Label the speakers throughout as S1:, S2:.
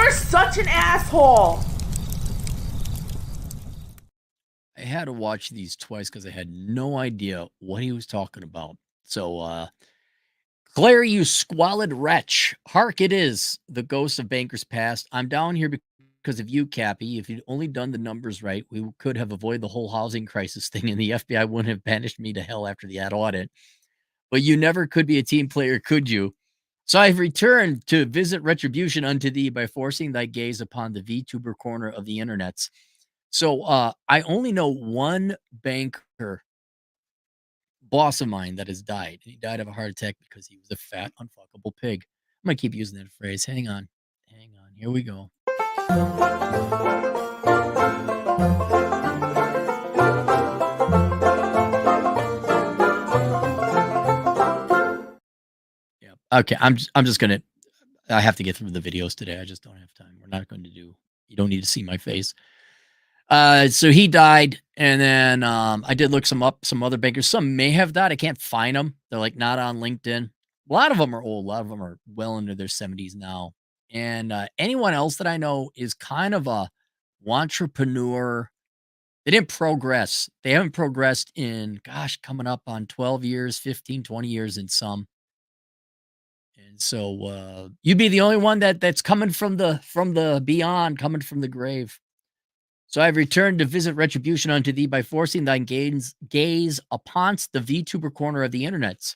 S1: You're such an asshole.
S2: I had to watch these twice because I had no idea what he was talking about. So, Claire, you squalid wretch. Hark, it is the ghost of bankers past. I'm down here because of you, Cappy. If you'd only done the numbers right, we could have avoided the whole housing crisis thing, and the FBI wouldn't have banished me to hell after the ad audit. But you never could be a team player, could you? So I've returned to visit retribution unto thee by forcing thy gaze upon the VTuber corner of the internets. So I only know one banker boss of mine that has died. He died of a heart attack because he was a fat, unfuckable pig. I'm gonna keep using that phrase. Hang on. Hang on. Here we go. Yeah. Okay. I'm just gonna I have to get through the videos today. I just don't have time. We're not going to do you don't need to see my face. So he died, and then I did look some other bankers. Some may have died. I can't find them. They're like not on LinkedIn. A lot of them are old. A lot of them are well into their 70s now. And anyone else that I know is kind of a entrepreneur. They didn't progress. They haven't progressed in, gosh, coming up on 12 years, 15, 20 years in some. And so you'd be the only one that's coming from the beyond, coming from the grave. So I've returned to visit retribution unto thee by forcing thine gaze uponst the VTuber corner of the internets.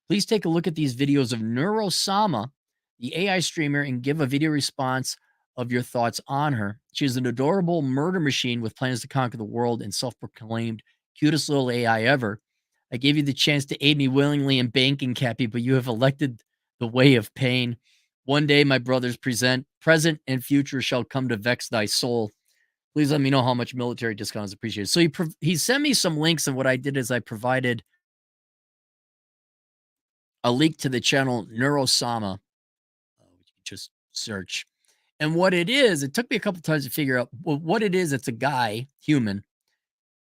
S2: Please take a look at these videos of Neurosama, the AI streamer, and give a video response of your thoughts on her. She is an adorable murder machine with plans to conquer the world and self-proclaimed cutest little AI ever. I gave you the chance to aid me willingly in banking, Cappy, but you have elected the way of pain. One day, my brothers, present, and future shall come to vex thy soul. Please let me know how much military discount is appreciated. So he sent me some links, and what I did is I provided a link to the channel Neurosama, which you just search. And what it is, it took me a couple times to figure out what it is. It's a guy, human,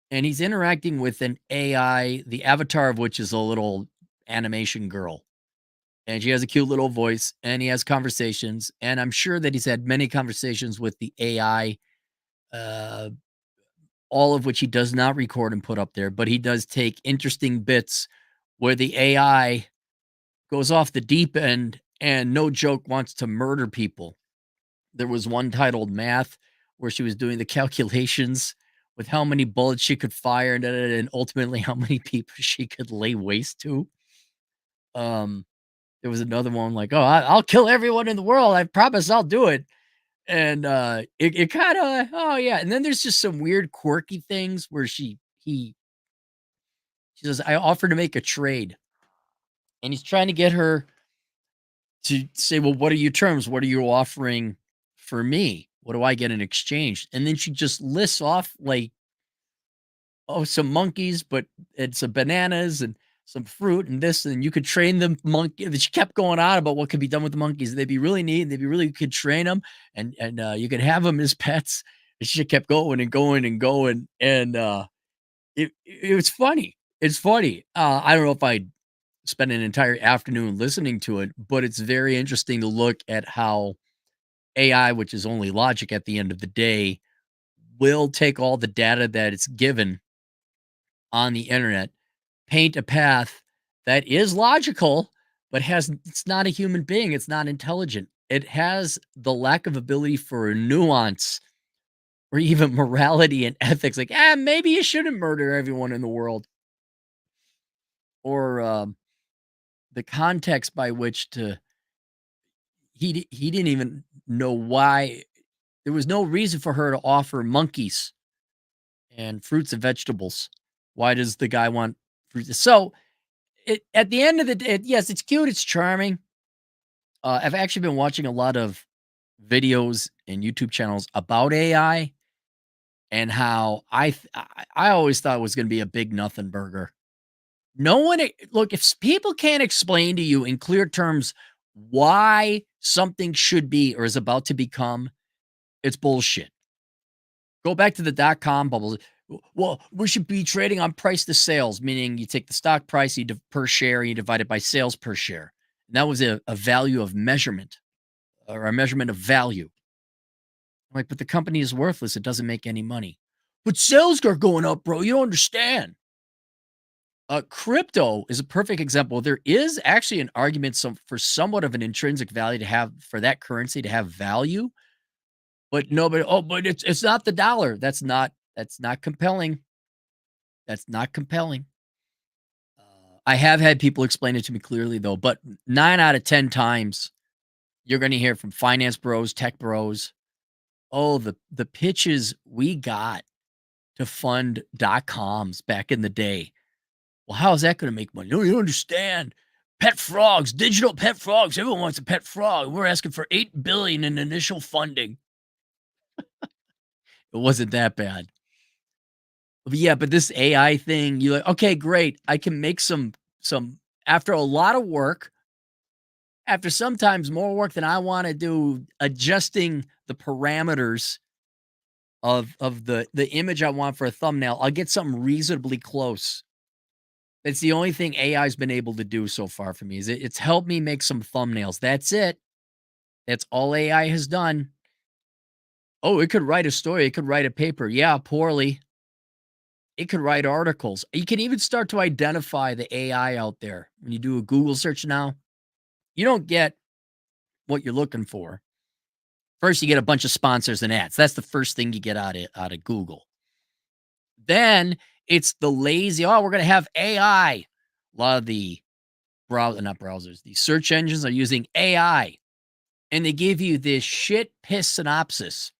S2: and he's interacting with an AI, the avatar of which is a little animation girl. And she has a cute little voice, and he has conversations. And I'm sure that he's had many conversations with the AI, all of which he does not record and put up there, but he does take interesting bits where the AI goes off the deep end and, no joke, wants to murder people. There was one titled Math where she was doing the calculations with how many bullets she could fire and ultimately how many people she could lay waste to. There was another one like, "Oh, I'll kill everyone in the world. I promise I'll do it." And it kind of, oh yeah. And then there's just some weird, quirky things where she says, "I offer to make a trade," and he's trying to get her to say, "Well, what are your terms? What are you offering for me? What do I get in exchange?" And then she just lists off like, "Oh, some monkeys, but it's some bananas and some fruit and this, and you could train them monkey." She kept going on about what could be done with the monkeys. They'd be really neat. They'd be really could train them, and you could have them as pets. And she kept going and going and going, and it was funny. It's funny. I don't know if I'd spend an entire afternoon listening to it, but it's very interesting to look at how AI, which is only logic at the end of the day, will take all the data that it's given on the internet, paint a path that is logical, but it's not a human being. It's not intelligent. It has the lack of ability for nuance or even morality and ethics. Like, maybe you shouldn't murder everyone in the world, or the context by which to. He didn't even know why. There was no reason for her to offer monkeys and fruits and vegetables. Why does the guy want fruits? So at the end of the day, yes, it's cute, it's charming. I've actually been watching a lot of videos and YouTube channels about AI and how I always thought it was going to be a big nothing burger. No one look, if people can't explain to you in clear terms why something should be or is about to become, it's bullshit. Go back to the dot-com bubble. Well, we should be trading on price to sales, meaning you take the stock price per share, you divide it by sales per share. And that was a value of measurement, or a measurement of value. I'm like, but the company is worthless. It doesn't make any money. But sales are going up, bro. You don't understand. Crypto is a perfect example. There is actually an argument for somewhat of an intrinsic value to have for that currency to have value, but nobody. Oh, but it's not the dollar. That's not compelling. That's not compelling. I have had people explain it to me clearly though, but 9 out of 10 times you're going to hear from finance bros, tech bros. Oh, the pitches we got to fund .coms back in the day. Well, how is that going to make money? No, you don't understand. Pet frogs, digital pet frogs. Everyone wants a pet frog. We're asking for $8 billion in initial funding. It wasn't that bad. But yeah, but this AI thing, you're like, okay, great. I can make some after a lot of work, after sometimes more work than I want to do, adjusting the parameters of the image I want for a thumbnail, I'll get something reasonably close. It's the only thing AI's been able to do so far for me is it's helped me make some thumbnails. That's it. That's all AI has done. Oh, it could write a story. It could write a paper. Yeah, poorly. It could write articles. You can even start to identify the AI out there. When you do a Google search now, you don't get what you're looking for. First, you get a bunch of sponsors and ads. That's the first thing you get out of Google. Then it's the lazy, oh, we're going to have AI. A lot of the not browsers, the search engines are using AI. And they give you this shit piss synopsis.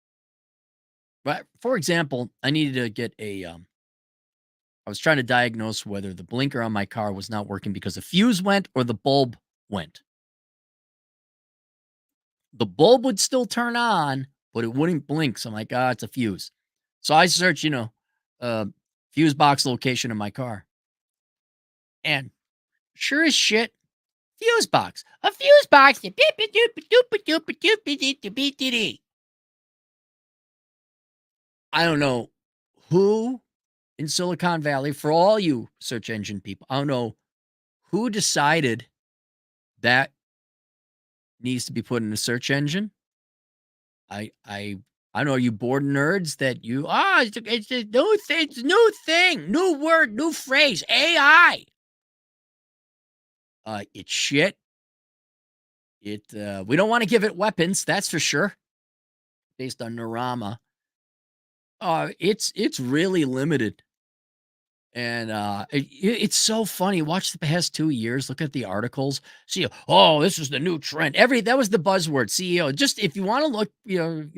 S2: But for example, I needed to get I was trying to diagnose whether the blinker on my car was not working because the fuse went or the bulb went. The bulb would still turn on, but it wouldn't blink. So I'm like, it's a fuse. So I searched, fuse box location in my car. And sure as shit, fuse box. A fuse box. I don't know who in Silicon Valley, for all you search engine people, I don't know who decided that needs to be put in a search engine. I don't know. Are you bored nerds that you it's a new thing, new word, new phrase, AI. It's shit. We don't want to give it weapons, that's for sure. Based on Neurosama. It's really limited. And it's so funny. Watch the past 2 years. Look at the articles. See, oh, this is the new trend. That was the buzzword. CEO. Just if you want to look,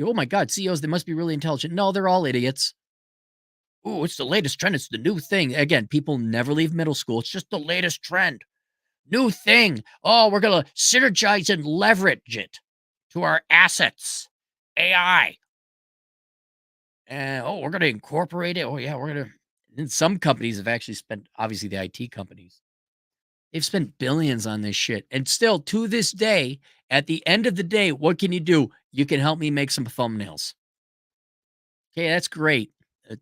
S2: oh my God, CEOs, they must be really intelligent. No, they're all idiots. Oh, it's the latest trend. It's the new thing. Again, people never leave middle school. It's just the latest trend. New thing. Oh, we're gonna synergize and leverage it to our assets. AI. And we're gonna incorporate it. Oh yeah, we're gonna. And some companies have actually spent, obviously the IT companies, they've spent billions on this shit. And still to this day, at the end of the day, what can you do? You can help me make some thumbnails. Okay, that's great.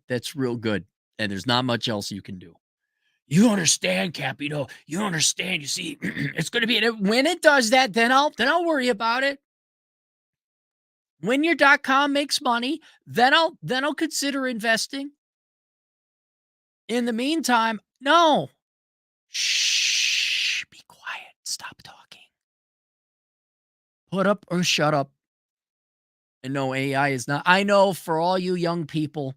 S2: That's real good. And there's not much else you can do. You understand, Cappy? No, you don't understand. You see, it's going to be when it does that, then I'll worry about it. When your .com makes money, then I'll consider investing. In the meantime, no. Shh, be quiet. Stop talking. Put up or shut up. And no, AI is not. I know for all you young people,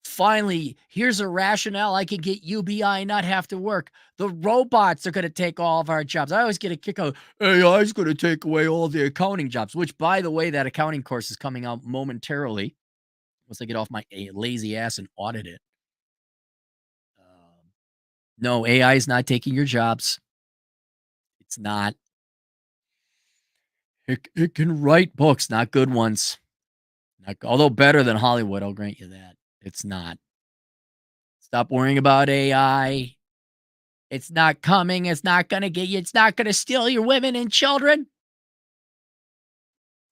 S2: finally, here's a rationale I can get UBI not have to work. The robots are going to take all of our jobs. I always get a kick out. AI is going to take away all the accounting jobs, which, by the way, that accounting course is coming out momentarily once I get off my lazy ass and audit it. No, AI is not taking your jobs. It's not. It can write books, not good ones. Although better than Hollywood, I'll grant you that. It's not. Stop worrying about AI. It's not coming. It's not going to get you. It's not going to steal your women and children.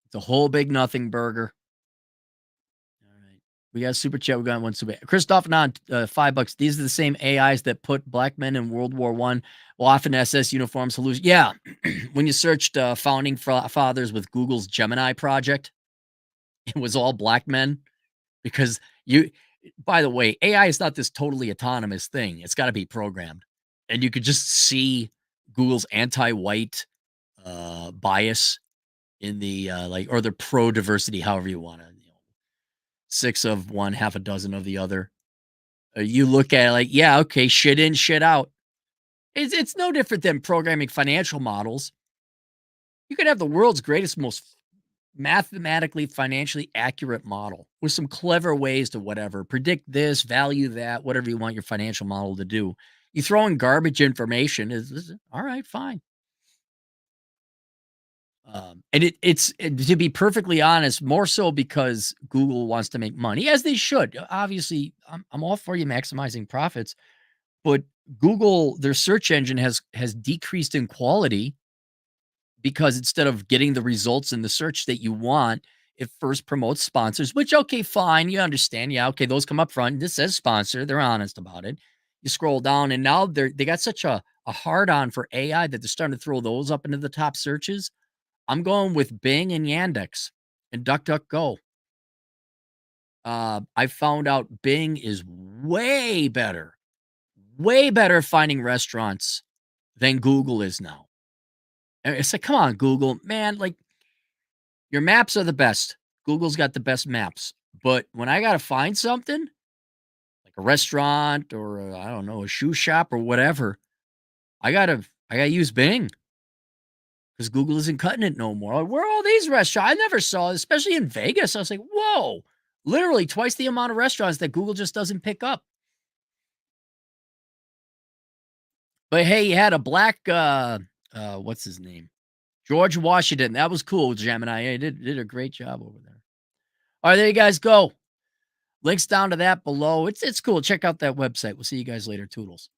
S2: It's a whole big nothing burger. All right. We got a super chat. We got one super. Christoph Nan, $5. These are the same AIs that put black men in World War I. Well, often SS uniforms. Yeah. When you searched founding fathers with Google's Gemini project, it was all black men because you by the way, AI is not this totally autonomous thing. It's got to be programmed. And you could just see Google's anti-white bias in the like or the pro diversity, however you want to, six of one, half a dozen of the other. You look at it like, yeah, okay, shit in, shit out. It's no different than programming financial models. You could have the world's greatest, most mathematically, financially accurate model with some clever ways to whatever predict this, value that, whatever you want your financial model to do. You throw in garbage information, is all right, fine. And to be perfectly honest, more so because Google wants to make money, as they should. Obviously, I'm all for you maximizing profits, but Google, their search engine has decreased in quality because instead of getting the results in the search that you want, it first promotes sponsors, which, okay, fine. You understand. Yeah, okay, those come up front. This says sponsor. They're honest about it. You scroll down, and now they got such a hard on for AI that they're starting to throw those up into the top searches. I'm going with Bing and Yandex and DuckDuckGo. I found out Bing is way better finding restaurants than Google is now. And it's like, come on, Google, man, like your maps are the best. Google's got the best maps. But when I got to find something like a restaurant or I don't know, a shoe shop or whatever, I gotta use Bing because Google isn't cutting it no more. Like, where are all these restaurants? I never saw, especially in Vegas. I was like, whoa, literally twice the amount of restaurants that Google just doesn't pick up. But hey, you had a black what's his name? George Washington. That was cool, Gemini. He did a great job over there. All right, there you guys go. Links down to that below. It's cool. Check out that website. We'll see you guys later. Toodles.